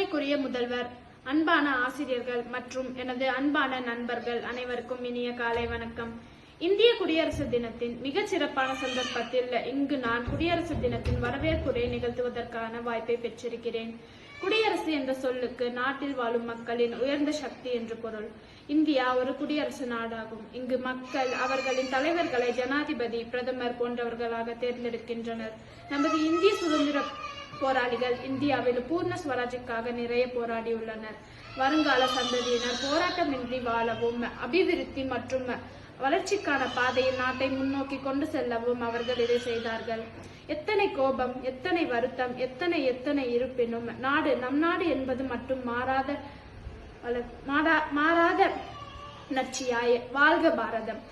மரியாதைக்குரிய முதல்வர், அன்பான ஆசிரியர்கள் மற்றும் எனது அன்பான நண்பர்கள் அனைவருக்கும் இனிய காலை வணக்கம். இந்திய குடியரசு தினத்தின் மிகச் சிறப்பான சந்தர்ப்பத்தில் இங்கு நான் குடியரசு தினத்தின் வரவேற்புரை நிகழ்த்துவதற்கான வாய்ப்பை பெற்றிருக்கிறேன். குடியரசு என்ற சொல்லுக்கு நாட்டில் வாழும் மக்களின் உயர்ந்த சக்தி என்று பொருள். இந்தியா ஒரு குடியரசு நாடாகும். இங்கு மக்கள் அவர்களின் தலைவர்களை ஜனாதிபதி, பிரதமர் போன்றவர்களாக தேர்ந்தெடுக்கின்றனர். நமது இந்திய சுதந்திர போராளிகள் இந்தியாவில் பூர்ண ஸ்வராஜுக்காக நிறைய போராடியுள்ளனர். வருங்கால சந்ததியினர் போராட்டமின்றி வாழவும், அபிவிருத்தி மற்றும் வளர்ச்சிக்கான பாதையில் நாட்டை முன்னோக்கி கொண்டு செல்லவும் அவர்கள் இதை செய்தார்கள். எத்தனை கோபம், எத்தனை வருத்தம், எத்தனை இருப்பினும் நம் நாடு என்பது மட்டும் மாறாத நற்சியாய் வாழ்க பாரதம்.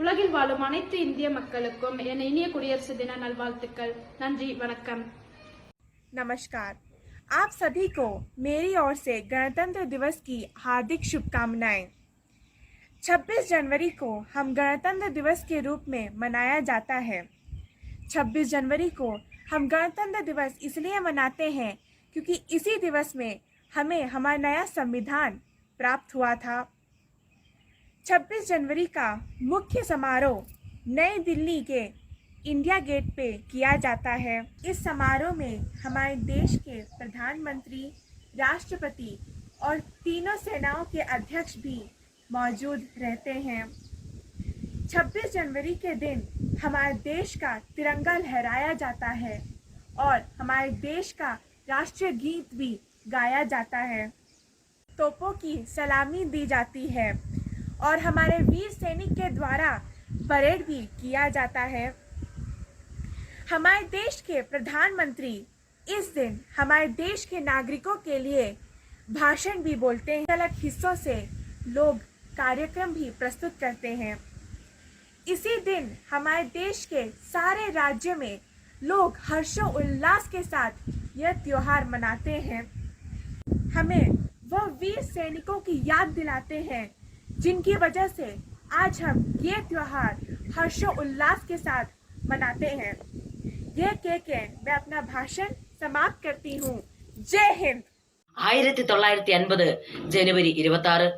உலகில் வாழும் அனைத்து இந்திய மக்களுக்கும் என் இனிய குடியரசு தின நல்வாழ்த்துக்கள். நன்றி, वणक्कम। नमस्कार, आप सभी को मेरी ओर से गणतंत्र दिवस की हार्दिक शुभकामनाएं। 26 जनवरी को हम गणतंत्र दिवस के रूप में मनाया जाता है। 26 जनवरी को हम गणतंत्र दिवस इसलिए मनाते हैं क्योंकि इसी दिवस में हमें हमारा नया संविधान प्राप्त हुआ था। 26 जनवरी का मुख्य समारोह नई दिल्ली के इंडिया गेट पे किया जाता है। इस समारोह में हमारे देश के प्रधानमंत्री, राष्ट्रपति और तीनों सेनाओं के अध्यक्ष भी मौजूद रहते हैं। 26 जनवरी के दिन हमारे देश का तिरंगा लहराया जाता है और हमारे देश का राष्ट्रीय गीत भी गाया जाता है। तोपों की सलामी दी जाती है और हमारे वीर सैनिक के द्वारा परेड भी किया जाता है। हमारे देश के प्रधानमंत्री इस दिन हमारे देश के नागरिकों के लिए भाषण भी बोलते हैं। अलग हिस्सों से लोग कार्यक्रम भी प्रस्तुत करते हैं। इसी दिन हमारे देश के सारे राज्यों में लोग हर्षोल्लास के साथ यह त्योहार मनाते हैं। हमें वह वीर सैनिकों की याद दिलाते हैं जिनकी वजह से आज हम ये त्योहार हर्षोल्लास के साथ मनाते हैं। यह कह के मैं अपना भाषण समाप्त करती हूँ। जय हिंद। 1950 ജനുവരി 26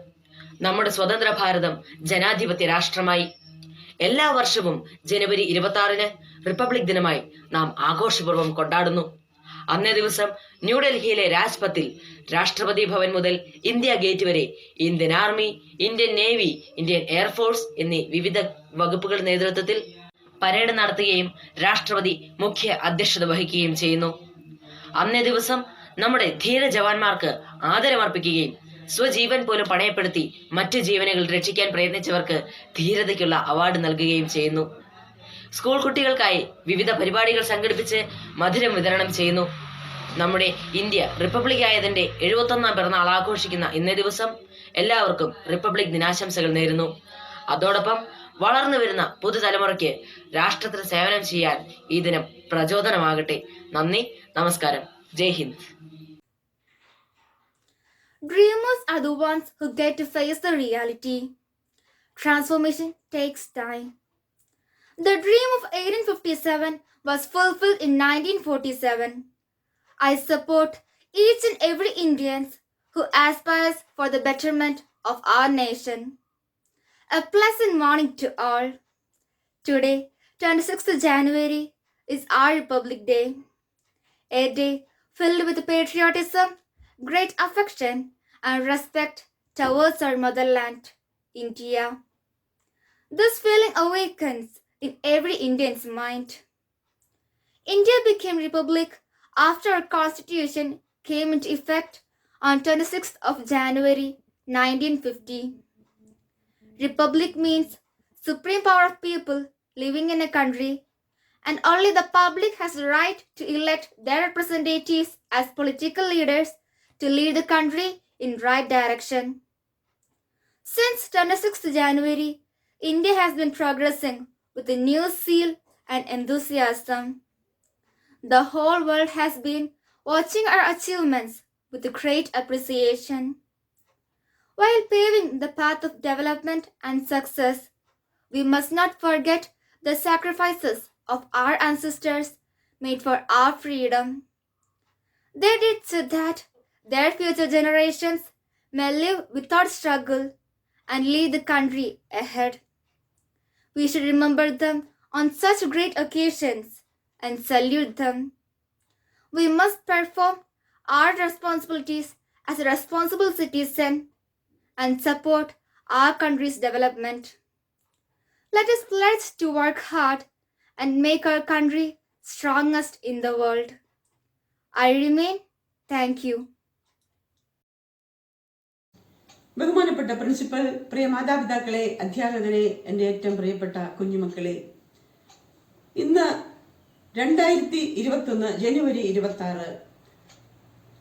നമ്മുടെ സ്വതന്ത്ര ഭാരതം ജനാധിപത്യ രാഷ്ട്രമായി. എല്ലാ വർഷവും ജനുവരി 26 റിപ്പബ്ലിക് ദിനമായി നാം ആഘോഷപൂർവ്വം കൊണ്ടാടുന്നു. അന്നേ ദിവസം ന്യൂഡൽഹിയിലെ രാജ്പഥിൽ രാഷ്ട്രപതി ഭവൻ മുതൽ ഇന്ത്യ ഗേറ്റ് വരെ Indian army, Indian navy, Indian air force എന്നീ വിവിധ വകുപ്പുകളുടെ നേതൃത്വത്തിൽ പരേഡ് നടത്തുകയും രാഷ്ട്രപതി മുഖ്യ അധ്യക്ഷത വഹിക്കുകയും ചെയ്യുന്നു. അന്നേ ദിവസം നമ്മുടെ ധീര ജവാന്മാർക്ക് ആദരമർപ്പിക്കുകയും സ്വജീവൻ പോലും പണയപ്പെടുത്തി മറ്റു ജീവനുകൾ രക്ഷിക്കാൻ പ്രയത്നിച്ചവർക്ക് ധീരതയ്ക്കുള്ള അവാർഡ് നൽകുകയും ചെയ്യുന്നു. സ്കൂൾ കുട്ടികൾക്കായി വിവിധ പരിപാടികൾ സംഘടിപ്പിച്ച് മധുരം വിതരണം ചെയ്യുന്നു. നമ്മുടെ ഇന്ത്യ റിപ്പബ്ലിക് ആയതിന്റെ 71ാം പിറന്നാൾ ആഘോഷിക്കുന്ന ഇന്നേ ദിവസം എല്ലാവർക്കും റിപ്പബ്ലിക് ദിനാശംസകൾ നേരുന്നു. അതോടൊപ്പം വളർന്നു വരുന്ന പുതുതലമുറയ്ക്ക് രാഷ്ട്രത്തിന് സേവനം ചെയ്യാൻ ഈ ദിനം പ്രചോദനമാകട്ടെ. നന്ദി, നമസ്കാരം. ജയ് Hind. Dreamers are the ones who get to face the reality. Transformation takes time. The dream of 1857 was fulfilled in 1947. I support each and every Indian who aspires for the betterment of our nation. A pleasant morning to all. Today, 26th January, is our Republic Day. A day filled with patriotism, great affection, and respect towards our motherland, India. This feeling awakens in every Indian's mind. India became Republic after our Constitution came into effect on 26th of January 1950. Republic means supreme power of people living in a country, and only the public has the right to elect their representatives as political leaders to lead the country in right direction. Since 26th January, India has been progressing with a new zeal and enthusiasm. The whole world has been watching our achievements with great appreciation. While paving the path of development and success, we must not forget the sacrifices of our ancestors made for our freedom. They did so that their future generations may live without struggle and lead the country ahead. We should remember them on such great occasions and salute them. We must perform our responsibilities as a responsible citizen and support our country's development. Let us pledge to work hard and make our country strongest in the world. I remain. Thank you. ബഹുമാനപ്പെട്ട principal, പ്രിയ മാതാപിതാക്കളെ, അധ്യാപകരെ, എൻ്റെ ഏറ്റവും പ്രിയപ്പെട്ട കുഞ്ഞുമക്കളെ, ഇന്ന് 2021 ജനുവരി 26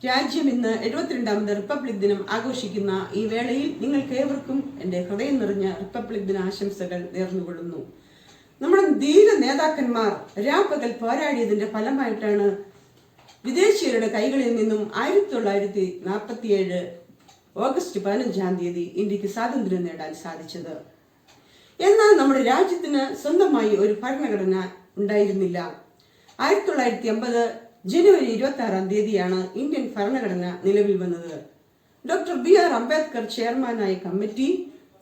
രാജ്യം ഇന്ന് 72ാമത് റിപ്പബ്ലിക് ദിനം ആഘോഷിക്കുന്ന ഈ വേളയിൽ നിങ്ങൾക്ക് ഏവർക്കും എൻ്റെ ഹൃദയം നിറഞ്ഞ റിപ്പബ്ലിക് ദിന ആശംസകൾ നേർന്നുകൊള്ളുന്നു. നമ്മുടെ ധീര നേതാക്കന്മാർ രാപ്പകൽ പോരാടിയതിന്റെ ഫലമായിട്ടാണ് വിദേശീയരുടെ കൈകളിൽ നിന്നും 1947 ഓഗസ്റ്റ് 15-ാം തീയതി ഇന്ത്യക്ക് സ്വാതന്ത്ര്യം നേടാൻ സാധിച്ചത്. എന്നാൽ നമ്മുടെ രാജ്യത്തിന് സ്വന്തമായി ഒരു ഭരണഘടന ഉണ്ടായിരുന്നില്ല. 1950 ജനുവരി 26-ാം തീയതിയാണ് ഇന്ത്യൻ ഭരണഘടന നിലവിൽ വന്നത്. ഡോക്ടർ BR അംബേദ്കർ ചെയർമാനായ കമ്മിറ്റി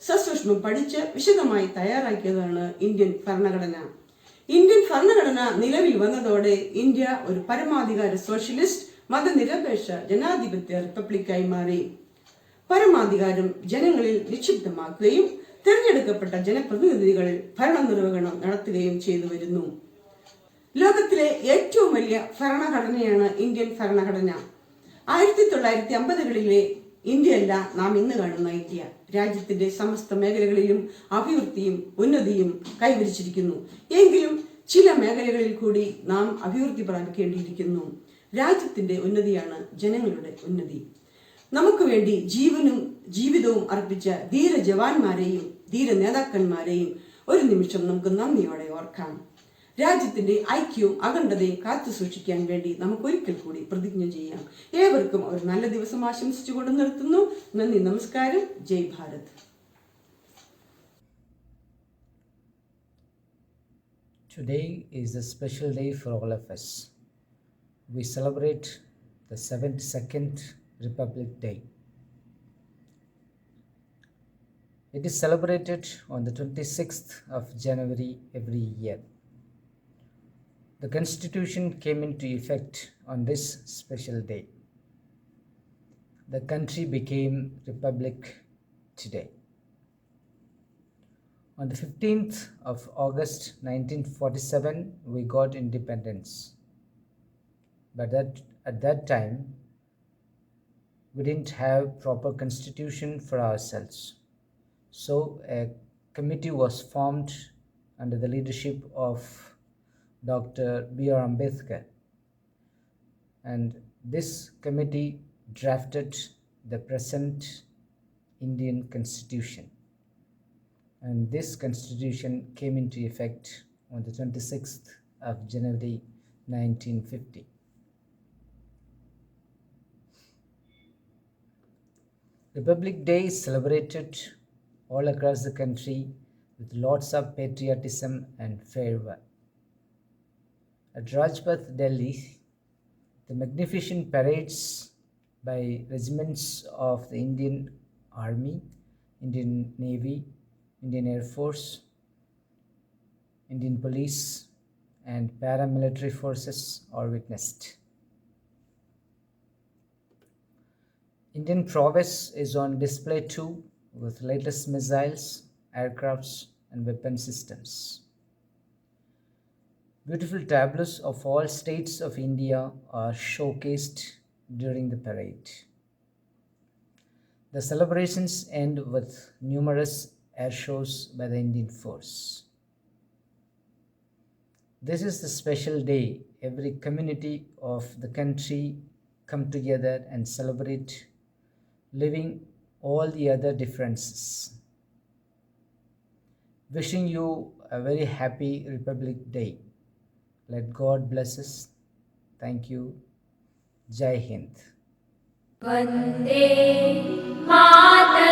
സസൂക്ഷ്മം പഠിച്ച് വിശദമായി തയ്യാറാക്കിയതാണ് ഇന്ത്യൻ ഭരണഘടന. ഇന്ത്യൻ ഭരണഘടന നിലവിൽ വന്നതോടെ ഇന്ത്യ ഒരു പരമാധികാര സോഷ്യലിസ്റ്റ് മതനിരപേക്ഷ ജനാധിപത്യ റിപ്പബ്ലിക്കായി മാറി. പരമാധികാരം ജനങ്ങളിൽ നിക്ഷിപ്തമാക്കുകയും തിരഞ്ഞെടുക്കപ്പെട്ട ജനപ്രതിനിധികൾ ഭരണനിർവഹണം നടത്തുകയും ചെയ്തു വരുന്നു. ലോകത്തിലെ ഏറ്റവും വലിയ ഭരണഘടനയാണ് ഇന്ത്യൻ ഭരണഘടന. 1950കളിലെ ഇന്ത്യയല്ല നാം ഇന്ന് കാണുന്ന ഇന്ത്യ. രാജ്യത്തിന്റെ സമസ്ത മേഖലകളിലും അഭിവൃദ്ധിയും ഉന്നതിയും കൈവരിച്ചിരിക്കുന്നു. എങ്കിലും ചില മേഖലകളിൽ കൂടി നാം അഭിവൃദ്ധി പ്രാപിക്കേണ്ടിയിരിക്കുന്നു. രാജ്യത്തിന്റെ ഉന്നതിയാണ് ജനങ്ങളുടെ ഉന്നതി. നമുക്ക് വേണ്ടി ജീവനും ജീവിതവും അർപ്പിച്ച ധീര ജവാന്മാരെയും ധീര നേതാക്കന്മാരെയും ഒരു നിമിഷം നമുക്ക് നന്ദിയോടെ ഓർക്കാം. രാജ്യത്തിന്റെ ഐക്യവും അഖണ്ഡതയും കാത്തു സൂക്ഷിക്കാൻ വേണ്ടി നമുക്ക് ഒരിക്കൽ കൂടി പ്രതിജ്ഞ ചെയ്യാം. ഏവർക്കും ഒരു നല്ല ദിവസം ആശംസിച്ചുകൊണ്ട് നിർത്തുന്നു. നന്ദി, നമസ്കാരം. ജയ് Bharat. Today is a special day for all of us. We celebrate the 72nd Republic Day. It is celebrated on the 26th of January every year. The Constitution came into effect on this special day. The country became Republic today. On the 15th of August 1947, we got independence. But at that time, we didn't have proper constitution for ourselves. So a committee was formed under the leadership of Dr. BR Ambedkar. And this committee drafted the present Indian Constitution. And this constitution came into effect on the 26th of January 1950. Republic Day is celebrated all across the country with lots of patriotism and fervor. At Rajpath, Delhi, the magnificent parades by regiments of the Indian Army, Indian Navy, Indian Air Force, Indian Police, and paramilitary forces are witnessed. Indian prowess is on display too, with latest missiles, aircrafts, and weapon systems. Beautiful tableaus of all states of India are showcased during the parade. The celebrations end with numerous air shows by the Indian force. This is the special day every community of the country come together and celebrate, leaving all the other differences. Wishing you a very happy Republic Day. Let God bless us. Thank you. Jai Hind. Vande Mataram.